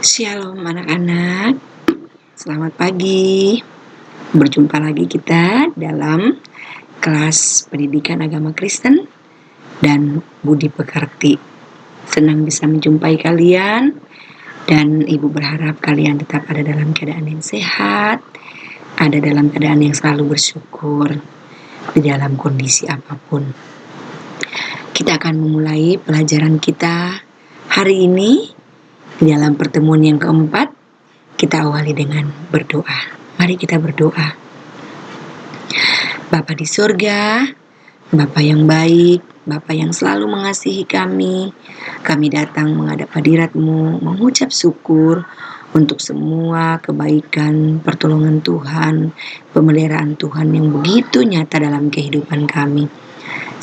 Shalom anak-anak, selamat pagi. Berjumpa lagi kita dalam kelas pendidikan agama Kristen dan budi pekerti. Senang bisa menjumpai kalian dan Ibu berharap kalian tetap ada dalam keadaan yang sehat, ada dalam keadaan yang selalu bersyukur di dalam kondisi apapun. Kita akan memulai pelajaran kita hari ini. Di dalam pertemuan yang keempat, kita awali dengan berdoa. Mari kita berdoa. Bapa di surga, Bapa yang baik, Bapa yang selalu mengasihi kami datang menghadap hadirat-Mu, mengucap syukur untuk semua kebaikan, pertolongan Tuhan, pemeliharaan Tuhan yang begitu nyata dalam kehidupan kami.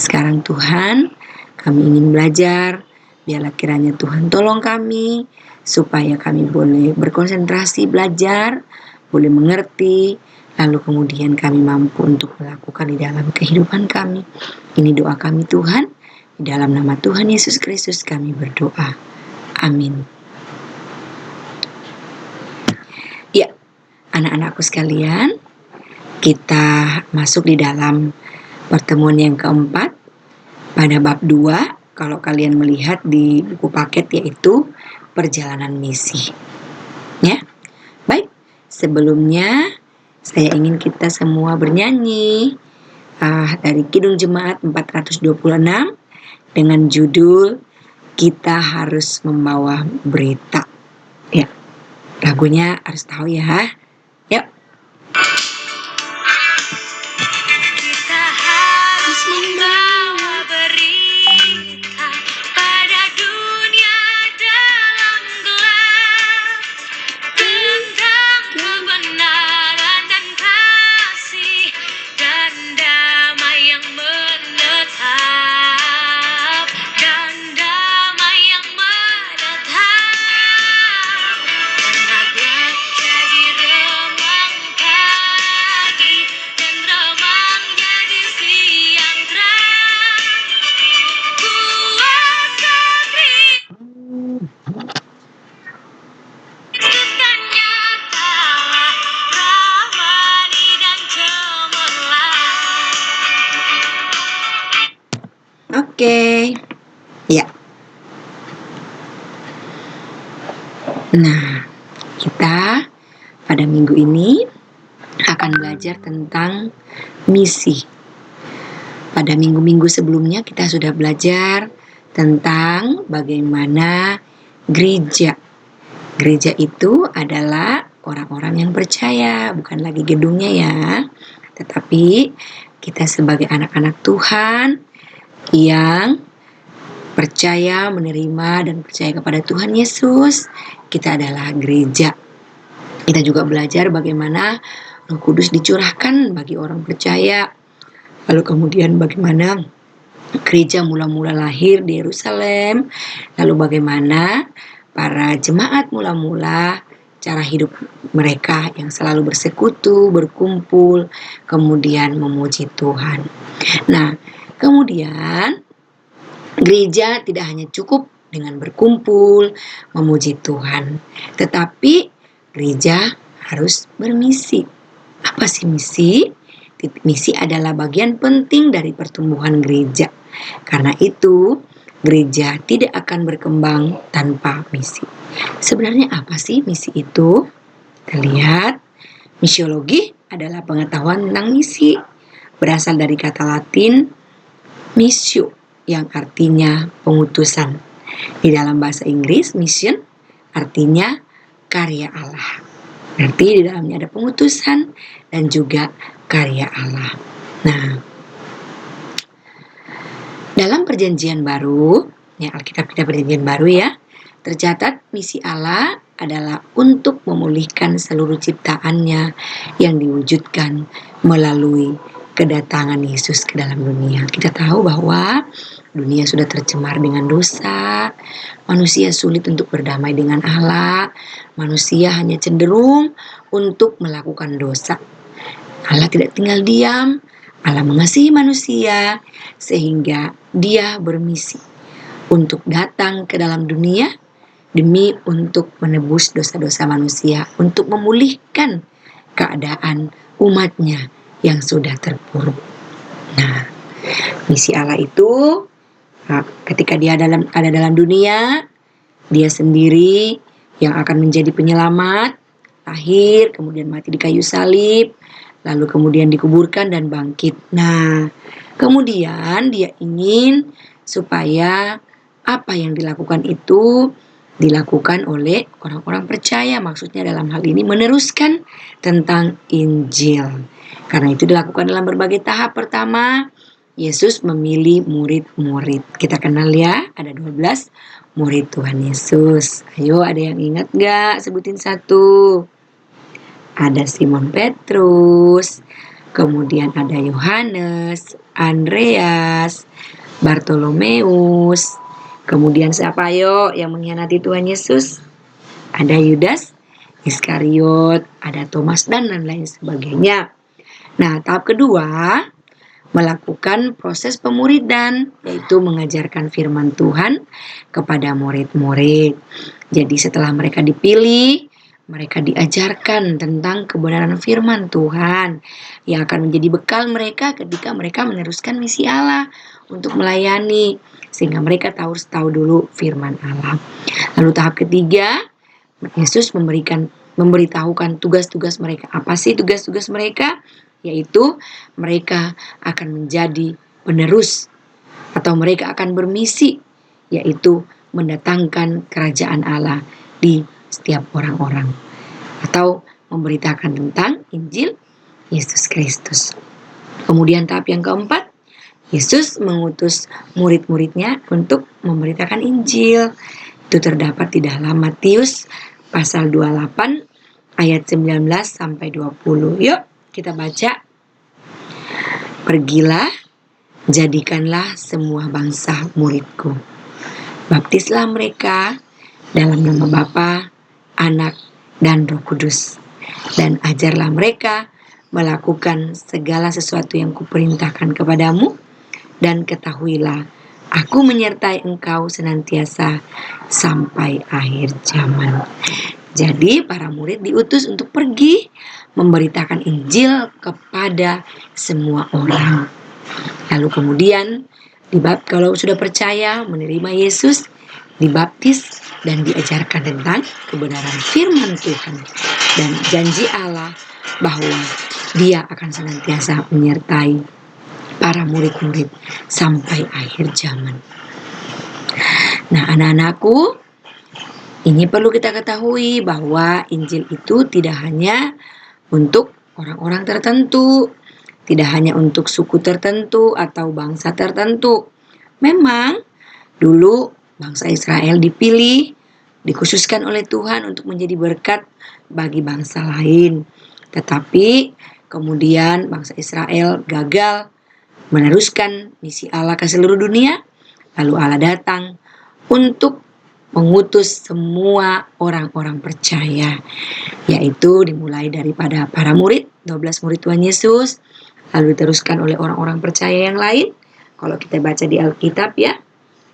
Sekarang Tuhan, kami ingin belajar. Biarlah kiranya Tuhan tolong kami, supaya kami boleh berkonsentrasi belajar, boleh mengerti, lalu kemudian kami mampu untuk melakukan di dalam kehidupan kami. Ini doa kami Tuhan, di dalam nama Tuhan Yesus Kristus kami berdoa. Amin. Ya, anak-anakku sekalian, kita masuk di dalam pertemuan yang keempat pada bab 2. Kalau kalian melihat di buku paket, yaitu perjalanan misi. Ya. Baik, sebelumnya saya ingin kita semua bernyanyi dari Kidung Jemaat 426 dengan judul Kita Harus Membawa Berita. Ya. Lagunya harus tahu ya. Yuk. Kita harus membawa berita pada dunia dalam gelap, tentang kebenaran dan kasih dan damai yang menetap, dan damai yang menetap. Hangatlah jadi remang pagi dan remang jadi siang terang. Kuasa Kristus nyatalah, ramani dan cemerlang. Oke. Ya. Nah, kita pada minggu ini akan belajar tentang misi. Pada minggu-minggu sebelumnya kita sudah belajar tentang bagaimana gereja. Gereja itu adalah orang-orang yang percaya, bukan lagi gedungnya ya. Tetapi kita sebagai anak-anak Tuhan yang percaya, menerima dan percaya kepada Tuhan Yesus, kita adalah gereja. Kita juga belajar bagaimana Roh Kudus dicurahkan bagi orang percaya. Lalu kemudian bagaimana gereja mula-mula lahir di Yerusalem. Lalu bagaimana para jemaat mula-mula cara hidup mereka yang selalu bersekutu, berkumpul, kemudian memuji Tuhan. Nah, kemudian gereja tidak hanya cukup dengan berkumpul, memuji Tuhan, tetapi gereja harus bermisi. Apa sih misi? Misi adalah bagian penting dari pertumbuhan gereja. Karena itu, gereja tidak akan berkembang tanpa misi. Sebenarnya apa sih misi itu? Kita lihat, misiologi adalah pengetahuan tentang misi. Berasal dari kata Latin missio, yang artinya pengutusan. Di dalam bahasa Inggris, mission artinya karya Allah. Berarti di dalamnya ada pengutusan dan juga karya Allah. Nah, dalam perjanjian baru, ya Alkitab kita perjanjian baru ya, tercatat misi Allah adalah untuk memulihkan seluruh ciptaannya yang diwujudkan melalui kedatangan Yesus ke dalam dunia. Kita tahu bahwa dunia sudah tercemar dengan dosa, manusia sulit untuk berdamai dengan Allah, manusia hanya cenderung untuk melakukan dosa. Allah tidak tinggal diam, Allah mengasihi manusia sehingga Dia bermisi untuk datang ke dalam dunia demi untuk menebus dosa-dosa manusia, untuk memulihkan keadaan umatnya yang sudah terpuruk. Nah, misi Allah itu ketika dia ada dalam dunia, dia sendiri yang akan menjadi penyelamat, lahir, kemudian mati di kayu salib, lalu kemudian dikuburkan dan bangkit. Nah, kemudian dia ingin supaya apa yang dilakukan itu dilakukan oleh orang-orang percaya, maksudnya dalam hal ini meneruskan tentang Injil. Karena itu dilakukan dalam berbagai tahap. Pertama, Yesus memilih murid-murid. Kita kenal ya, ada 12 murid Tuhan Yesus. Ayo, ada yang ingat gak? Sebutin satu. Ada Simon Petrus, kemudian ada Yohanes, Andreas, Bartolomeus, kemudian siapa yo yang mengkhianati Tuhan Yesus? Ada Yudas Iskariot, ada Thomas dan lain sebagainya. Nah, tahap kedua melakukan proses pemuridan, yaitu mengajarkan firman Tuhan kepada murid-murid. Jadi setelah mereka dipilih, mereka diajarkan tentang kebenaran firman Tuhan yang akan menjadi bekal mereka ketika mereka meneruskan misi Allah untuk melayani, sehingga mereka tahu dulu firman Allah. Lalu tahap ketiga, Yesus memberitahukan tugas-tugas mereka. Apa sih tugas-tugas mereka? Yaitu mereka akan menjadi penerus atau mereka akan bermisi, yaitu mendatangkan kerajaan Allah di setiap orang-orang atau memberitakan tentang Injil Yesus Kristus. Kemudian tahap yang keempat, Yesus mengutus murid-muridnya untuk memberitakan Injil. Itu terdapat di dalam Matius pasal 28 ayat 19 sampai 20. Yuk kita baca. Pergilah, jadikanlah semua bangsa muridku. Baptislah mereka dalam nama Bapa, Anak, dan Roh Kudus. Dan ajarlah mereka melakukan segala sesuatu yang kuperintahkan kepadamu. Dan ketahuilah, aku menyertai engkau senantiasa sampai akhir zaman. Jadi para murid diutus untuk pergi memberitakan Injil kepada semua orang. Lalu kemudian kalau sudah percaya menerima Yesus, dibaptis dan diajarkan tentang kebenaran firman Tuhan dan janji Allah bahwa Dia akan senantiasa menyertai para murid-murid sampai akhir zaman. Nah, anak-anakku, ini perlu kita ketahui bahwa Injil itu tidak hanya untuk orang-orang tertentu, tidak hanya untuk suku tertentu atau bangsa tertentu. Memang dulu bangsa Israel dipilih, dikhususkan oleh Tuhan untuk menjadi berkat bagi bangsa lain. Tetapi kemudian bangsa Israel gagal meneruskan misi Allah ke seluruh dunia. Lalu Allah datang untuk mengutus semua orang-orang percaya, yaitu dimulai daripada para murid, 12 murid Tuhan Yesus, lalu diteruskan oleh orang-orang percaya yang lain. Kalau kita baca di Alkitab ya,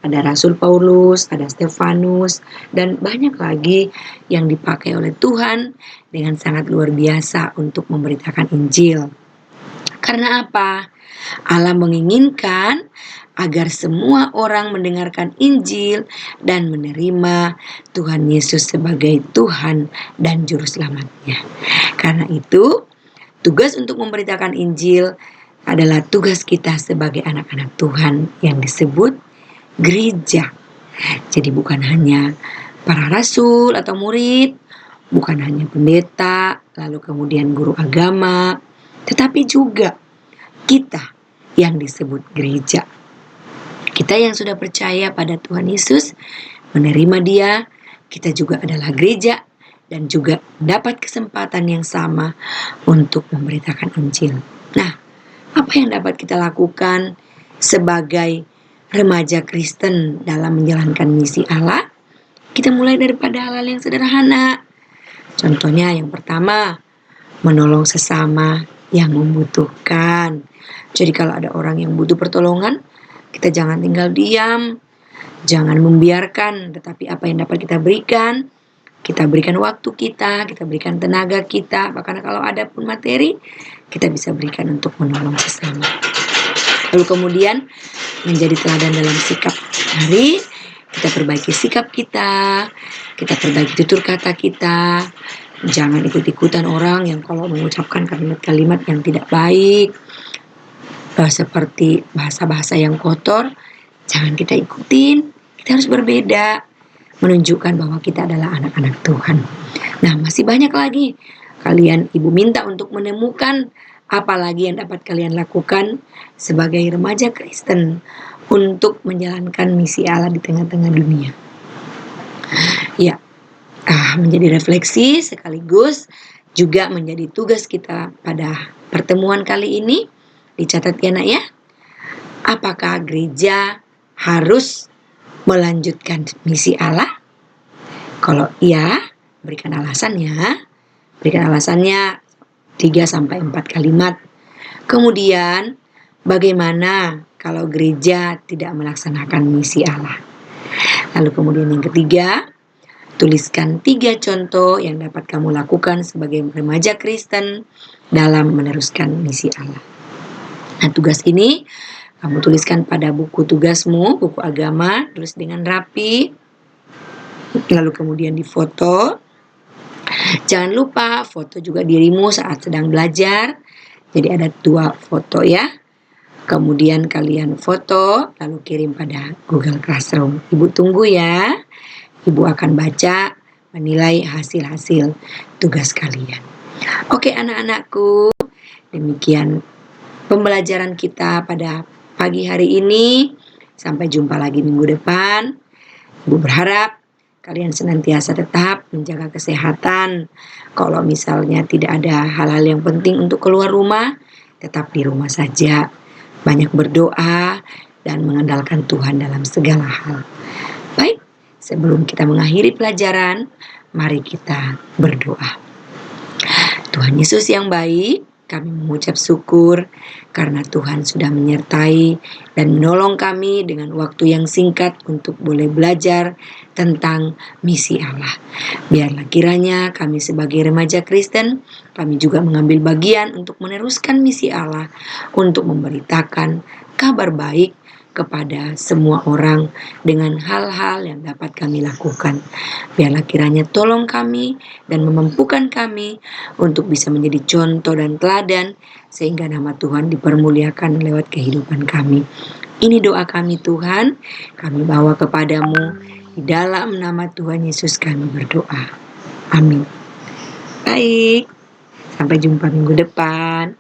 ada Rasul Paulus, ada Stefanus, dan banyak lagi yang dipakai oleh Tuhan dengan sangat luar biasa untuk memberitakan Injil. Karena apa? Allah menginginkan agar semua orang mendengarkan Injil dan menerima Tuhan Yesus sebagai Tuhan dan Juru Selamatnya. Karena itu, tugas untuk memberitakan Injil adalah tugas kita sebagai anak-anak Tuhan yang disebut gereja. Jadi bukan hanya para rasul atau murid, bukan hanya pendeta, lalu kemudian guru agama, tetapi juga kita yang disebut gereja. Kita yang sudah percaya pada Tuhan Yesus, menerima Dia, kita juga adalah gereja dan juga dapat kesempatan yang sama untuk memberitakan Injil. Nah, apa yang dapat kita lakukan sebagai remaja Kristen dalam menjalankan misi Allah? Kita mulai daripada hal-hal yang sederhana. Contohnya yang pertama, menolong sesama yang membutuhkan. Jadi kalau ada orang yang butuh pertolongan, kita jangan tinggal diam. Jangan membiarkan, tetapi apa yang dapat kita berikan waktu kita berikan tenaga kita, bahkan kalau ada pun materi, kita bisa berikan untuk menolong sesama. Lalu kemudian menjadi teladan dalam sikap. Mari kita perbaiki sikap kita perbaiki tutur kata kita. Jangan ikut-ikutan orang yang kalau mengucapkan kalimat-kalimat yang tidak baik, seperti bahasa-bahasa yang kotor, jangan kita ikutin. Kita harus berbeda, menunjukkan bahwa kita adalah anak-anak Tuhan. Nah, masih banyak lagi. Ibu minta untuk menemukan apa lagi yang dapat kalian lakukan sebagai remaja Kristen untuk menjalankan misi Allah di tengah-tengah dunia. Ya, menjadi refleksi sekaligus juga menjadi tugas kita pada pertemuan kali ini. Dicatat ya nak ya. Apakah gereja harus melanjutkan misi Allah? Kalau iya, berikan alasannya. Berikan alasannya 3-4 kalimat. Kemudian, bagaimana kalau gereja tidak melaksanakan misi Allah? Lalu kemudian yang ketiga, tuliskan 3 contoh yang dapat kamu lakukan sebagai remaja Kristen dalam meneruskan misi Allah. Nah, tugas ini kamu tuliskan pada buku tugasmu, buku agama, tulis dengan rapi. Lalu kemudian difoto. Jangan lupa foto juga dirimu saat sedang belajar. Jadi ada 2 foto ya. Kemudian kalian foto, lalu kirim pada Google Classroom. Ibu tunggu ya. Ibu akan baca, menilai hasil-hasil tugas kalian. Oke anak-anakku, demikian pembelajaran kita pada pagi hari ini. Sampai jumpa lagi minggu depan. Ibu berharap kalian senantiasa tetap menjaga kesehatan. Kalau misalnya tidak ada hal-hal yang penting untuk keluar rumah, tetap di rumah saja. Banyak berdoa dan mengandalkan Tuhan dalam segala hal. Baik, sebelum kita mengakhiri pelajaran, mari kita berdoa. Tuhan Yesus yang baik, kami mengucap syukur karena Tuhan sudah menyertai dan menolong kami dengan waktu yang singkat untuk boleh belajar tentang misi Allah. Biarlah kiranya kami sebagai remaja Kristen, kami juga mengambil bagian untuk meneruskan misi Allah, untuk memberitakan kabar baik kepada semua orang dengan hal-hal yang dapat kami lakukan. Biarlah kiranya tolong kami dan memampukan kami untuk bisa menjadi contoh dan teladan sehingga nama Tuhan dipermuliakan lewat kehidupan kami. Ini doa kami Tuhan, kami bawa kepadamu, di dalam nama Tuhan Yesus kami berdoa. Amin. Baik, sampai jumpa minggu depan.